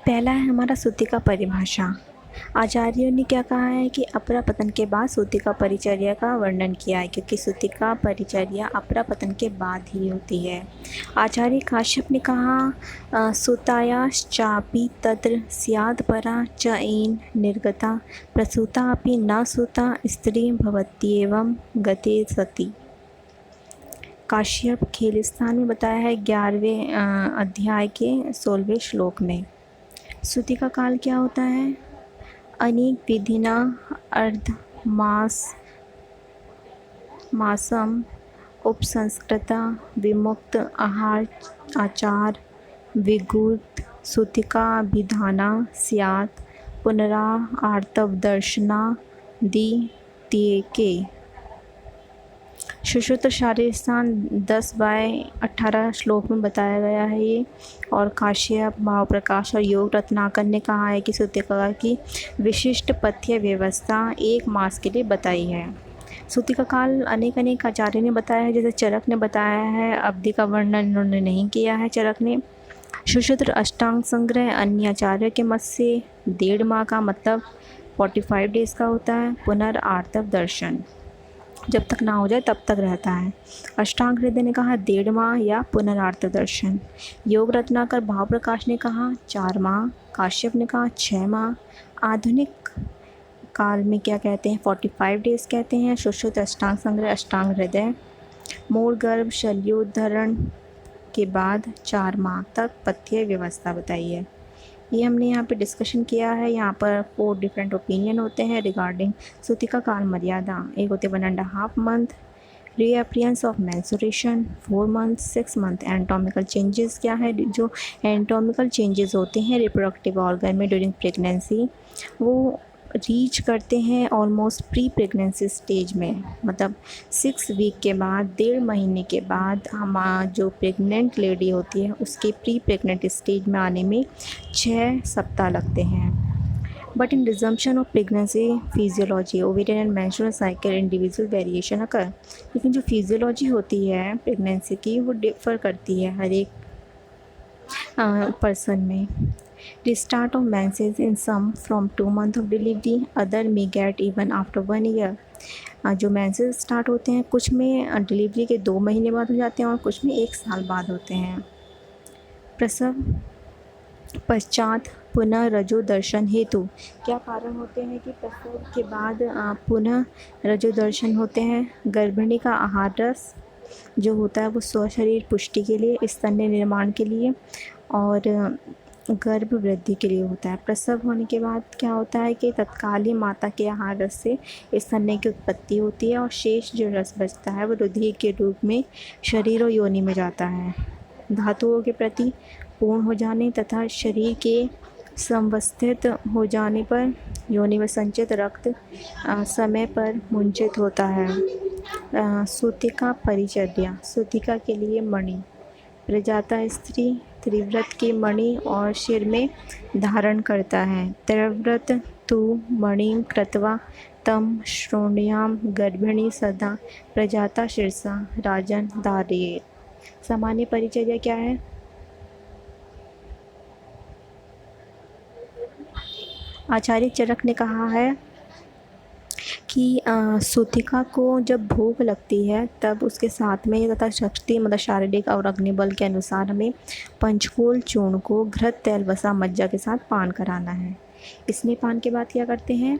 पहला है हमारा सूती का परिभाषा। आचार्यों ने क्या कहा है कि अपरा पतन के बाद सूती का परिचर्या का वर्णन किया है, क्योंकि सूती का परिचर्या अपरा पतन के बाद ही होती है। आचार्य काश्यप ने कहा सूतायाश्चापि तत्र स्यात् परा च एन निर्गता प्रसूता अपि न सूता स्त्री भवत्येवं गते सति। काश्यप खेलिस्तान में बताया है 11वें अध्याय के 16वें श्लोक में। सूती का काल क्या होता है? अनेक विधिना मासम उपसंस्कृता विमुक्त आहार आचार विगुत सूतिकाभिधाना स्यात् पुनरावर्तवदर्शना द्वितीयके। सुश्रुत शारीर स्थान 10/18 श्लोक में बताया गया है ये। और काश्यप, भाव प्रकाश और योग रत्नाकर ने कहा है कि सूतिका की विशिष्ट पथ्य व्यवस्था 1 मास के लिए बताई है। सूती का काल अनेक आचार्य ने बताया है, जैसे चरक ने बताया है। अवधि का वर्णन इन्होंने नहीं किया है चरक ने। सुश्रुत अष्टांग संग्रह अन्य आचार्य के मत से 1.5 माह का मतलब 45 डेज का होता है। पुनरावर्तव दर्शन जब तक ना हो जाए तब तक रहता है। अष्टांग हृदय ने कहा 1.5 माह या पुनरावर्तव दर्शन। योग रत्नाकर भाव प्रकाश ने कहा 4 माह। काश्यप ने कहा 6 माह। आधुनिक काल में क्या कहते हैं? 45 डेज कहते हैं। सुश्रुत अष्टांग संग्रह अष्टांग हृदय मूल गर्भ शल्योद्धरण के बाद 4 माह तक पथ्य व्यवस्था बताई है। ये हमने यहाँ पे डिस्कशन किया है। यहाँ पर 4 डिफरेंट ओपिनियन होते हैं रिगार्डिंग सूती का काल मर्यादा। एक होते 1.5 month, reappearance of menstruation 4 month, 6 month. Anatomical changes क्या है? जो एनाटॉमिकल चेंजेस होते हैं रिप्रोडक्टिव ऑर्गन में ड्यूरिंग प्रेगनेंसी, वो रीच करते हैं ऑलमोस्ट प्री प्रेगनेंसी स्टेज में, मतलब 6 वीक के बाद, 1.5 महीने के बाद हम जो प्रेग्नेंट लेडी होती है उसके प्री प्रेग्नेंट स्टेज में आने में 6 सप्ताह लगते हैं। But in resumption of pregnancy physiology ovarian and menstrual cycle individual variation occur. लेकिन जो फिजियोलॉजी होती है प्रेगनेंसी की वो डिफर करती है हर एक पर्सन में। The start of menses in some from 2 months of delivery, other may get even after 1 year. जो मेंसेस स्टार्ट होते हैं कुछ में डिलीवरी के 2 महीने बाद हो जाते हैं और कुछ में 1 साल बाद होते हैं। प्रसव पश्चात पुनः रजो दर्शन हेतु क्या कारण होते हैं कि प्रसव के बाद पुनः रजो दर्शन होते हैं? गर्भिणी का आहार रस जो होता है वो स्वशरीर पुष्टि के लिए, स्तन्य निर्माण के लिए और गर्भ वृद्धि के लिए होता है। प्रसव होने के बाद क्या होता है कि तत्काल ही माता के आहार रस से स्तन्य की उत्पत्ति होती है और शेष जो रस बचता है वो रुधिर के रूप में शरीर और योनि में जाता है। धातुओं के प्रति पूर्ण हो जाने तथा शरीर के संवस्थित हो जाने पर योनि में संचित रक्त समय पर मुंचित होता है। सूतिका परिचर्या सूतिका के लिए मणि प्रजाता स्त्री त्रिव्रत की मणि और सिर में धारण करता है। त्रिव्रत तु मणिं कृत्वा तम श्रोण्याम गर्भिणी सदा प्रजाता शीर्षा राजन धारयेत्। सामान्य परिचर्या क्या है? आचार्य चरक ने कहा है कि सूतिका को जब भूख लगती है तब उसके साथ में तथा शक्ति मतलब शारीरिक और अग्निबल के अनुसार हमें पंचकोल चूर्ण को घृत तेल वसा मज्जा के साथ पान कराना है। इसमें पान के बाद क्या करते हैं?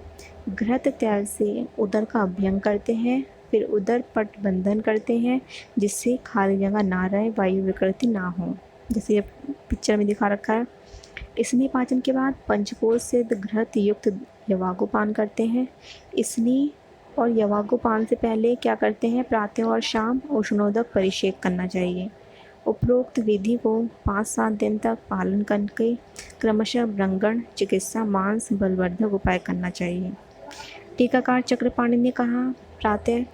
घृत तेल से उदर का अभ्यंग करते हैं, फिर उदर पट बंधन करते हैं जिससे खाली जगह ना रहे, वायु विकृति ना हो, जैसे ये पिक्चर में दिखा रखा है। इसमें पाचन के बाद पंचकोल से घृत युक्त यवागुपान करते हैं। इसनी और यवागुपान से पहले क्या करते हैं? प्रातः और शाम उष्णोदक परिषेक करना चाहिए। उपरोक्त विधि को 5-7 दिन तक पालन करके क्रमशः ब्रंगण चिकित्सा मांस बलवर्धक उपाय करना चाहिए। टीकाकार चक्रपाणि ने कहा प्रातः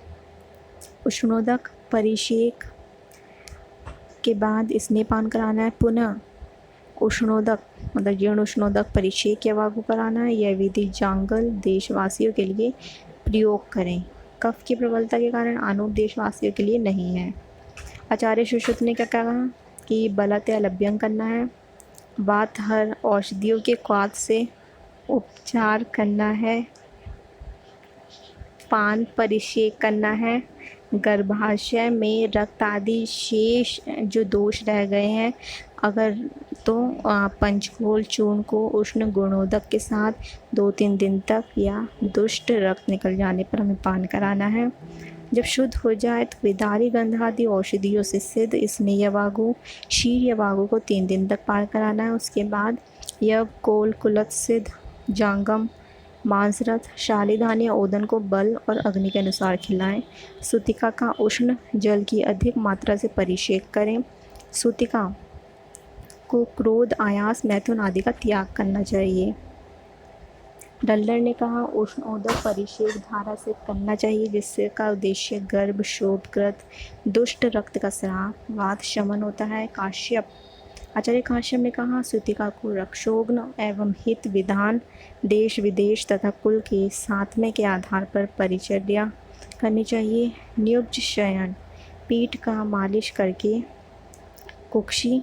उष्णोदक परिषेक के बाद स्नेहपान कराना है, पुनः उष्णोदक मतलब जीर्ण उष्णोदक परिषेक यवागु कराना है। यह विधि जांगल देशवासियों के लिए प्रयोग करें। कफ की प्रबलता के कारण आनूप देशवासियों के लिए नहीं है। आचार्य सुश्रुत ने क्या कहा कि बलत या लभ्यंग करना है। बात हर औषधियों के क्वाथ से उपचार करना है, पान परिषेक करना है, गर्भाशय में रक्त आदि शेष जो दोष रह गए हैं अगर तो पंचकोल चूर्ण को उष्ण गुणोदक के साथ 2-3 दिन तक या दुष्ट रक्त निकल जाने पर हमें पान कराना है। जब शुद्ध हो जाए तो विदारी गंध आदि औषधियों से सिद्ध स्नेहवागु शीर्यवागु को 3 दिन तक पान कराना है। उसके बाद यव कोल कुलत सिद्ध जांगम मांसरथ शालिधान या ओदन को बल और अग्नि के अनुसार खिलाएं। सूतिका का उष्ण जल की अधिक मात्रा से परिषेक करें। सूतिका को क्रोध आयास मैथुन आदि का त्याग करना चाहिए। डल्लर ने कहा उष्णोदक परिषेक धारा से करना चाहिए, जिससे का उद्देश्य गर्भ शोभकृत दुष्ट रक्त का स्राव वात शमन होता है। काश्यप आचार्य काश्यप ने कहा सूतिका को रक्षोग्न एवं हित विधान देश विदेश तथा कुल के सातवें के आधार पर परिचर्या करनी चाहिए। नियुब्ज शयन पीठ का मालिश करके कुक्षी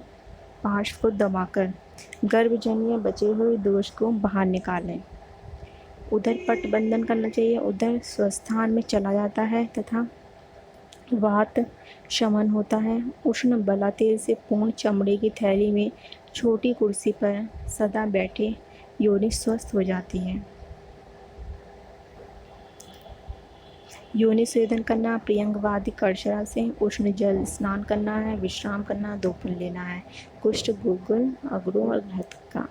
पार्श्व को दबाकर गर्भजन्य बचे हुए दोष को बाहर निकालें। उधर पट बंधन करना चाहिए, उधर स्वस्थान में चला जाता है तथा वात शमन होता है। उष्ण बला तेल से पूर्ण चमड़े की थैली में छोटी कुर्सी पर सदा बैठे योनि स्वस्थ हो जाती है। योनि स्वेदन करना, प्रियंगवादी कर्षरा से उष्ण जल स्नान करना है, विश्राम करना, 2 पुन लेना है। कुष्ठ गुग्गुल अगड़ों और घृत का।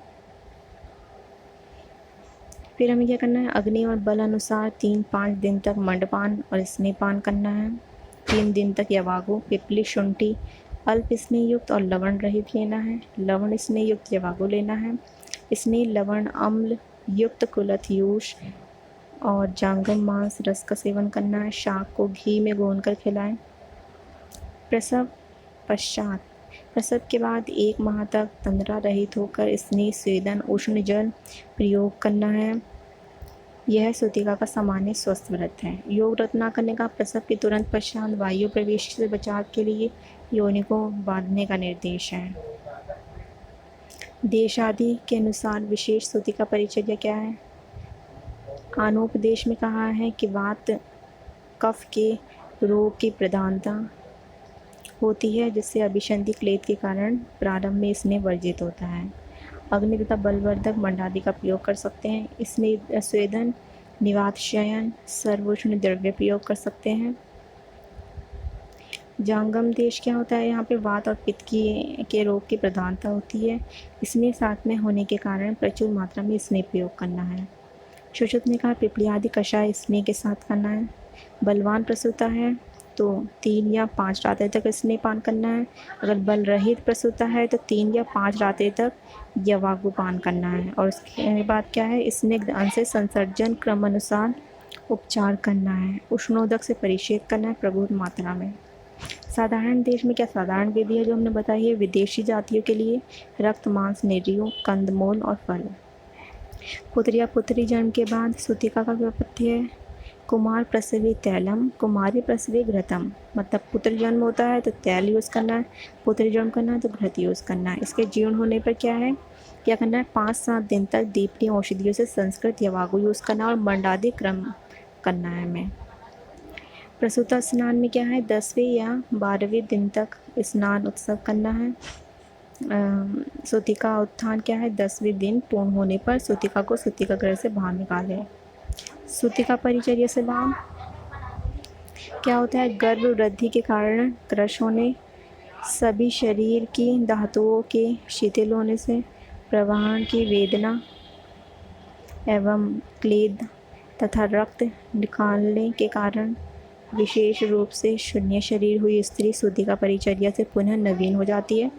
फिर हमें क्या करना है, अग्नि और बल अनुसार 3-5 दिन तक मंडपान और स्नेहपान करना है। 3 दिन तक यवागु पिपली शुंठी अल्प स्नेह युक्त और लवण रहित लेना है। लवण स्नेह युक्त यवागु लेना है। स्नेह लवण अम्ल युक्त कुलथ यूष और जांगम मांस रस का सेवन करना है। शाक को घी में गोनकर खिलाएं। प्रसव पश्चात प्रसव के बाद 1 माह तक तंद्रा रहित होकर स्नेह स्वेदन उष्ण जल प्रयोग करना है। यह सूतिका का सामान्य स्वस्थ व्रत है। योग व्रत न करने का प्रसव के तुरंत पश्चात वायु प्रवेश से बचाव के लिए योनि को बांधने का निर्देश है। देश आदि के अनुसार विशेष सूतिका परिचर्या क्या है। आनोपदेश में कहा है कि वात कफ के रोग की प्रधानता होती है, जिससे अभिसंधि क्लेद के कारण प्रारंभ में स्नेह वर्जित होता है। अग्नि तथा बलवर्धक मंडादि का प्रयोग कर सकते हैं। इसमें स्वेदन निवात शयन सर्वोष्ण द्रव्य प्रयोग कर सकते हैं। जांगम देश क्या होता है, यहाँ पे वात और पित्त के रोग की प्रधानता होती है। स्नेह साथ में होने के कारण प्रचुर मात्रा में स्नेह प्रयोग करना है। सुश्रुत ने कहा पिपली आदि कषाय स्नेह के साथ करना है। बलवान प्रसूता है तो 3 या 5 रातें तक स्नेह पान करना है। अगर बल रहित प्रसूता है तो 3 या 5 रातें तक यवागु पान करना है। और उसके बाद क्या है, स्निग्ध अंश से संसर्जन क्रम अनुसार उपचार करना है। उष्णोदक से परिषेक करना है प्रभुर मात्रा में। साधारण देश में क्या साधारण विधि है जो हमने बताई है। विदेशी जातियों के लिए रक्त मांस निर्रियों कंदमूल और फल। पुत्र या पुत्री जन्म के बाद सूतिका का पथ्य है। कुमार प्रसवी तैलम कुमारी प्रसवी घृतम, मतलब पुत्र जन्म होता है तो तैल यूज़ करना है, पुत्री जन्म करना है तो घृत यूज़ करना है। इसके जीर्ण होने पर क्या करना है, 5-7 दिन तक दीपनी औषधियों से संस्कृत यवागु यूज़ करना और मंडादि क्रम करना है हमें। प्रसूता स्नान में क्या है, 10वें या 12वें दिन तक स्नान उत्सव करना है। सूतिका उत्थान क्या है, 10वें दिन पूर्ण होने पर सूतिका को सूतिका गृह से बाहर निकालें। सूतिका परिचर्या से लाभ क्या होता है, गर्भ वृद्धि के कारण क्रश होने, सभी शरीर की धातुओं के शिथिल होने से, प्रवाहन की वेदना एवं क्लेद तथा रक्त निकालने के कारण, विशेष रूप से शून्य शरीर हुई स्त्री सूतिका परिचर्या से पुनः नवीन हो जाती है।